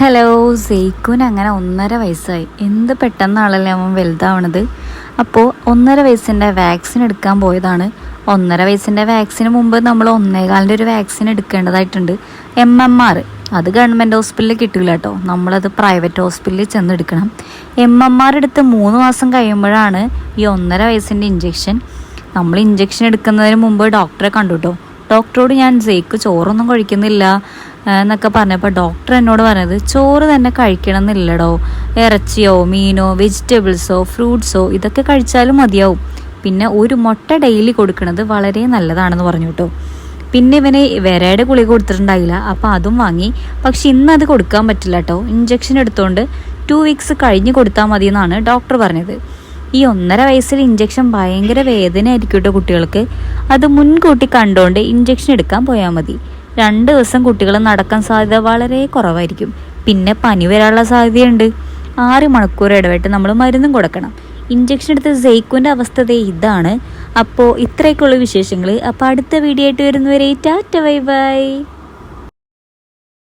Hello, സെയ്ക്കുന് അങ്ങനെ 1.5 വയസ്സായി. എന്ത് പെട്ടെന്നാണല്ലേ അവൻ വലുതാവണത്. അപ്പോൾ 1.5 വയസ്സിൻ്റെ വാക്സിൻ എടുക്കാൻ പോയതാണ്. 1.5 വയസ്സിൻ്റെ വാക്സിന് മുമ്പ് നമ്മൾ 1.25 ഒരു വാക്സിൻ എടുക്കേണ്ടതായിട്ടുണ്ട്. MMR. അത് ഗവൺമെൻറ് ഹോസ്പിറ്റലിൽ കിട്ടില്ല കേട്ടോ, നമ്മളത് പ്രൈവറ്റ് ഹോസ്പിറ്റലിൽ ചെന്ന് എടുക്കണം. MMR എടുത്ത് 3 മാസം കഴിയുമ്പോഴാണ് ഈ 1.5 വയസ്സിൻ്റെ ഇഞ്ചെക്ഷൻ. നമ്മൾ ഇഞ്ചെക്ഷൻ എടുക്കുന്നതിന് മുമ്പ് ഡോക്ടറെ കണ്ടു കേട്ടോ. ഡോക്ടറോട് ഞാൻ സെയ്ക്ക് ചോറൊന്നും കഴിക്കുന്നില്ല എന്നൊക്കെ പറഞ്ഞപ്പോൾ ഡോക്ടർ എന്നോട് പറഞ്ഞത് ചോറ് തന്നെ കഴിക്കണം എന്നില്ലടോ, ഇറച്ചിയോ മീനോ വെജിറ്റബിൾസോ ഫ്രൂട്ട്സോ ഇതൊക്കെ കഴിച്ചാലും മതിയാവും. പിന്നെ ഒരു മുട്ട ഡെയിലി കൊടുക്കുന്നത് വളരെ നല്ലതാണെന്ന് പറഞ്ഞു കേട്ടോ. പിന്നെ ഇവന് വിരയുടെ ഗുളിക കൊടുത്തിട്ടുണ്ടായില്ല, അപ്പോൾ അതും വാങ്ങി. പക്ഷെ ഇന്ന് അത് കൊടുക്കാൻ പറ്റില്ല കേട്ടോ. ഇഞ്ചെക്ഷൻ എടുത്തുകൊണ്ട് 2 വീക്സ് കഴിഞ്ഞ് കൊടുത്താൽ മതി എന്നാണ് ഡോക്ടർ പറഞ്ഞത്. ഈ 1.5 വയസ്സിൽ ഇഞ്ചെക്ഷൻ ഭയങ്കര വേദന ആയിരിക്കും കേട്ടോ കുട്ടികൾക്ക്. അത് മുൻകൂട്ടി കണ്ടുകൊണ്ട് ഇഞ്ചെക്ഷൻ എടുക്കാൻ പോയാൽ മതി. 2 ദിവസം കുട്ടികൾ നടക്കാൻ സാധ്യത വളരെ കുറവായിരിക്കും. പിന്നെ പനി വരാനുള്ള സാധ്യതയുണ്ട്. 6 മണിക്കൂർ ഇടവിട്ട് നമ്മൾ മരുന്നും കൊടുക്കണം. ഇഞ്ചെക്ഷൻ എടുത്ത സെയ്ക്കുൻ്റെ അവസ്ഥ ഇതാണ്. അപ്പോൾ ഇത്രയൊക്കെയുള്ള വിശേഷങ്ങൾ. അപ്പോൾ അടുത്ത വീഡിയോ ആയിട്ട് വരുന്നവരെ ടാറ്റ ബൈ ബൈ.